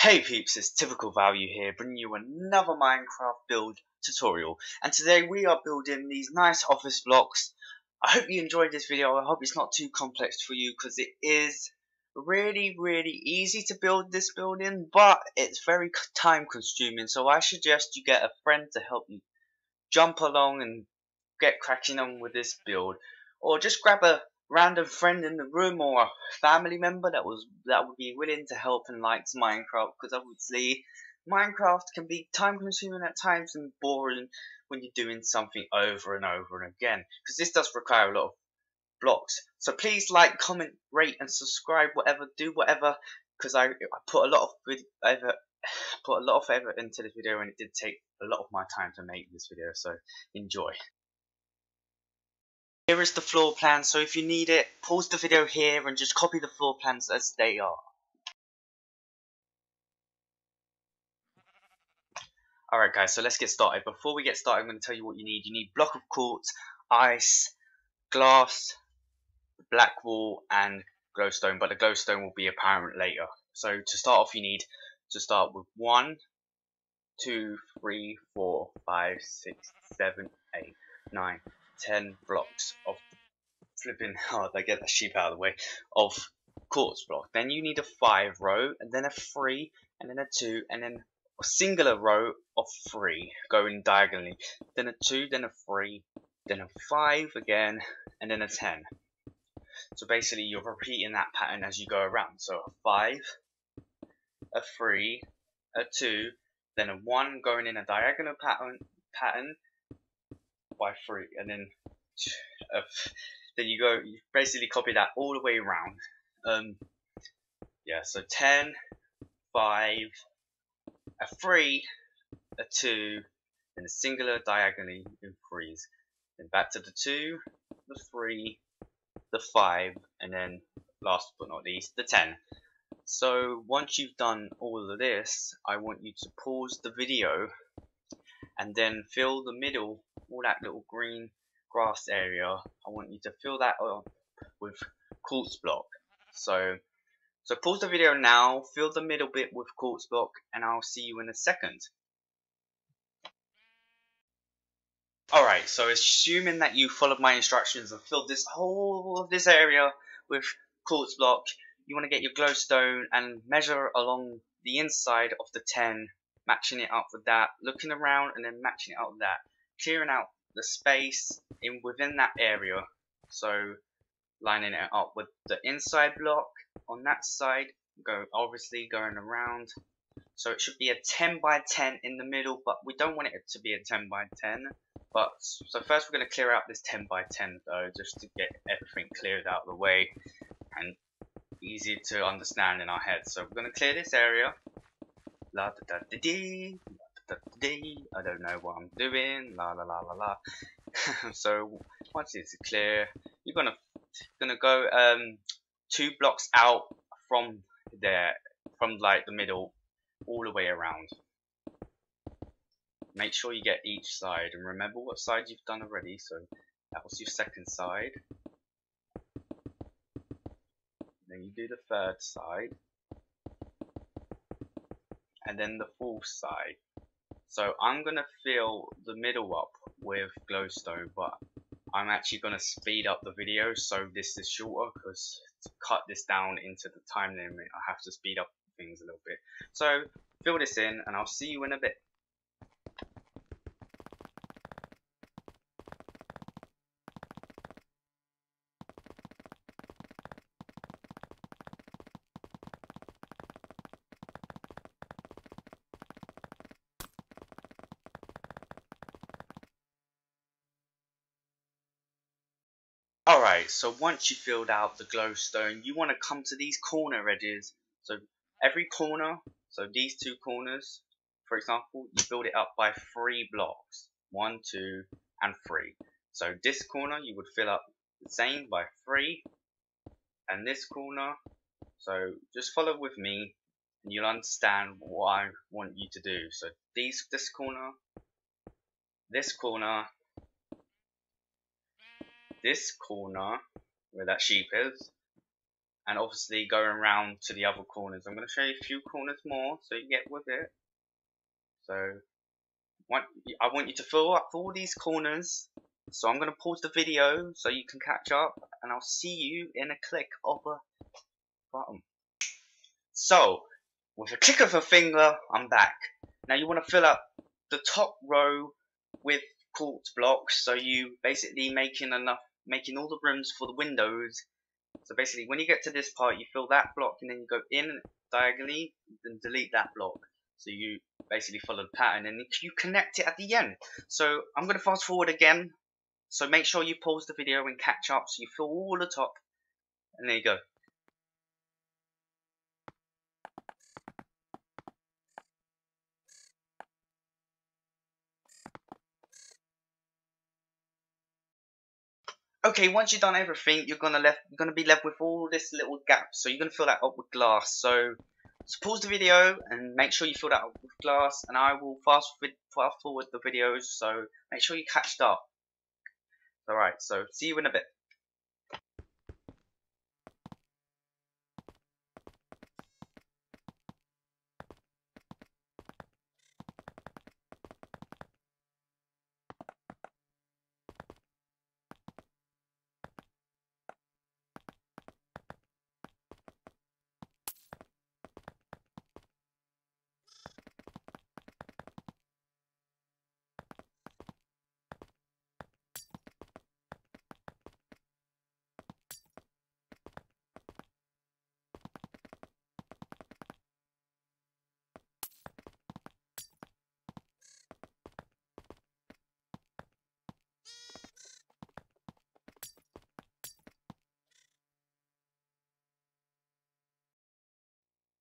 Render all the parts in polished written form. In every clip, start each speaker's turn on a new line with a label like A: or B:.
A: Hey peeps, it's Typical Value here, bringing you another Minecraft build tutorial. And today we are building these nice office blocks. I hope you enjoyed this video. I hope it's not too complex for you, because it is really easy to build this building, but it's very time consuming. So I suggest you get a friend to help you jump along and get cracking on with this build, or just grab a random friend in the room or a family member that would be willing to help and likes Minecraft, because obviously Minecraft can be time consuming at times and boring when you're doing something over and over and again, because this does require a lot of blocks. So please like, comment, rate and subscribe, do whatever, because I put a lot of effort into this video, and it did take a lot of my time to make this video, so enjoy. Here is the floor plan, so if you need it, pause the video here and just copy the floor plans as they are. Alright guys, so let's get started. Before we get started, I'm going to tell you what you need. You need block of quartz, ice, glass, black wool and glowstone, but the glowstone will be apparent later. So to start off, you need to start with 1, 2, 3, 4, 5, 6, 7, 8, 9, 10 blocks of flipping hard, I get that sheep out of the way, of quartz block. Then you need a 5 row, and then a 3, and then a 2, and then a singular row of 3 going diagonally. Then a 2, then a 3, then a 5 again, and then a 10. So basically you're repeating that pattern as you go around. So a 5, a 3, a 2, then a 1 going in a diagonal pattern by 3, and then you basically copy that all the way around. Yeah, so 10, 5, a 3, a 2, and a singular diagonally in 3s. Then back to the 2, the 3, the 5, and then last but not least, the 10. So once you've done all of this, I want you to pause the video and then fill the middle, all that little green grass area, I want you to fill that up with quartz block. So pause the video now, fill the middle bit with quartz block, and I'll see you in a second. Alright, so assuming that you followed my instructions and filled this whole of this area with quartz block, you want to get your glowstone and measure along the inside of the 10, matching it up with that, looking around and then matching it up with that, clearing out the space within that area. So lining it up with the inside block on that side, obviously going around. So it should be a 10 by 10 in the middle, but we don't want it to be a 10 by 10. So first we're going to clear out this 10 by 10 though, just to get everything cleared out of the way and easy to understand in our head. So we're going to clear this area. La da da da dee, la da da dee. I don't know what I'm doing. La la la la la. So once it's clear, you're gonna go 2 blocks out from there, from like the middle, all the way around. Make sure you get each side, and remember what side you've done already. So that was your second side. Then you do the third side, and then the fourth side. So I'm gonna fill the middle up with glowstone, but I'm actually gonna speed up the video so this is shorter, because to cut this down into the time limit I have to speed up things a little bit. So fill this in and I'll see you in a bit. Alright, so once you filled out the glowstone, you want to come to these corner edges. So every corner, so these 2 corners, for example, you build it up by 3 blocks. 1, 2, and 3. So this corner you would fill up the same by 3, and this corner, so just follow with me and you'll understand what I want you to do. So this corner, this corner, this corner where that sheep is, and obviously going around to the other corners. I'm going to show you a few corners more so you get with it. So I want you to fill up all these corners. So I'm going to pause the video so you can catch up, and I'll see you in a click of a button. So with a click of a finger, I'm back. Now you want to fill up the top row with quartz blocks, so you basically making all the rooms for the windows. So basically when you get to this part, you fill that block and then you go in diagonally and delete that block. So you basically follow the pattern and you connect it at the end. So I'm going to fast forward again. So make sure you pause the video and catch up so you fill all the top. And there you go. Okay, once you've done everything, you're gonna be left with all this little gap. So you're gonna fill that up with glass. So pause the video and make sure you fill that up with glass, and I will fast forward the videos. So make sure you catch up. Alright, so see you in a bit.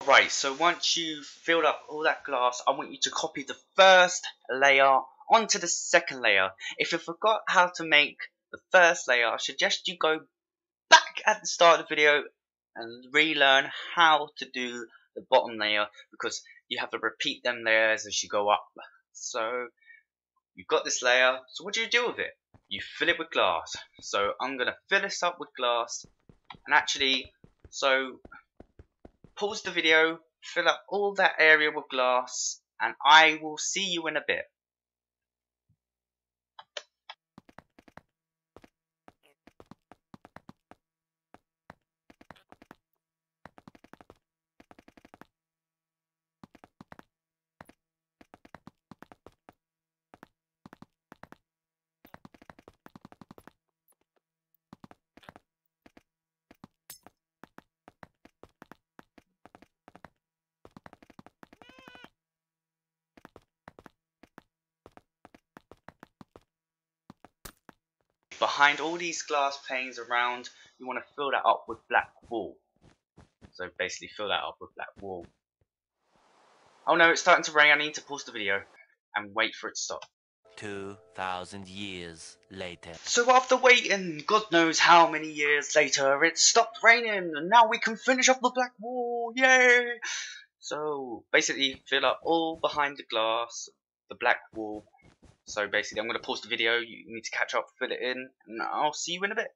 A: Right, so once you've filled up all that glass, I want you to copy the first layer onto the second layer. If you forgot how to make the first layer, I suggest you go back at the start of the video and relearn how to do the bottom layer, because you have to repeat them layers as you go up. So you've got this layer, so what do you do with it? You fill it with glass. So I'm going to fill this up with glass, and actually, so pause the video, fill up all that area with glass, and I will see you in a bit. Behind all these glass panes around, you want to fill that up with black wool. So basically fill that up with black wool. Oh no, it's starting to rain. I need to pause the video and wait for it to stop.
B: 2,000 years later.
A: So after waiting God knows how many years later, it stopped raining and now we can finish off the black wall. Yay! So basically fill up all behind the glass, the black wall. So basically I'm going to pause the video, you need to catch up, fill it in, and I'll see you in a bit.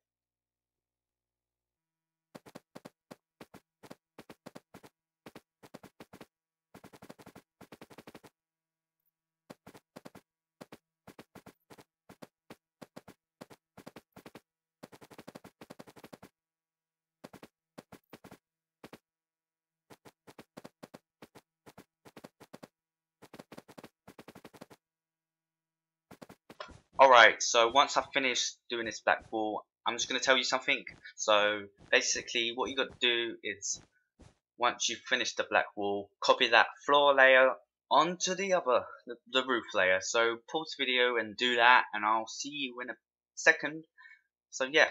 A: Alright, so once I've finished doing this black wall, I'm just going to tell you something. So basically what you got to do is, once you've finished the black wall, copy that floor layer onto the roof layer. So pause the video and do that, and I'll see you in a second. So yeah,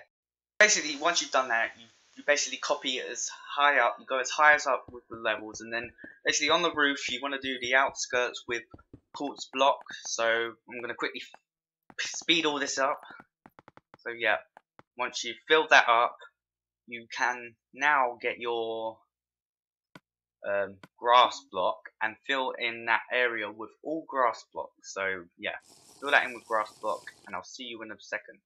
A: basically once you've done that, you basically copy it as high up, you go as high as up with the levels, and then basically on the roof you want to do the outskirts with quartz block. So I'm going to quickly speed all this up. So yeah, once you've filled that up, you can now get your grass block and fill in that area with all grass blocks. So yeah, fill that in with grass block, and I'll see you in a second.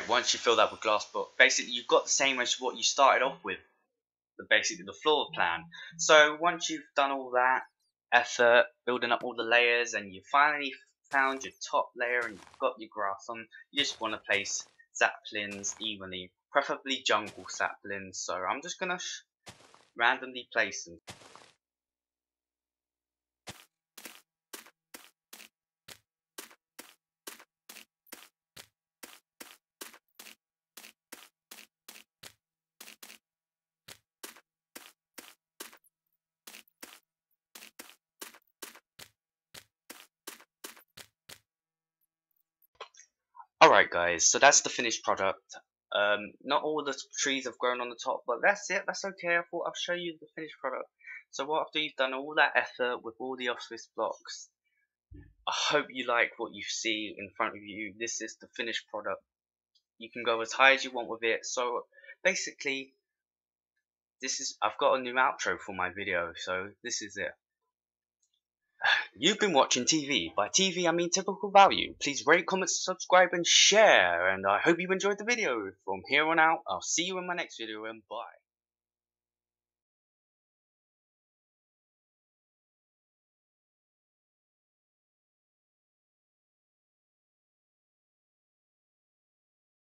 A: Alright, once you fill that with glass block, basically you've got the same as what you started off with, basically the floor plan. So once you've done all that effort, building up all the layers, and you finally found your top layer and you've got your grass on, you just want to place saplings evenly, preferably jungle saplings. So I'm just going to randomly place them. Alright guys, so that's the finished product. Not all the trees have grown on the top, but that's it, that's okay. I thought I'll show you the finished product. So after you've done all that effort with all the office blocks, I hope you like what you see in front of you. This is the finished product. You can go as high as you want with it. So basically, I've got a new outro for my video, so this is it. You've been watching TV. By TV, I mean typical value. Please rate, comment, subscribe, and share. And I hope you enjoyed the video. From here on out, I'll see you in my next video, and bye.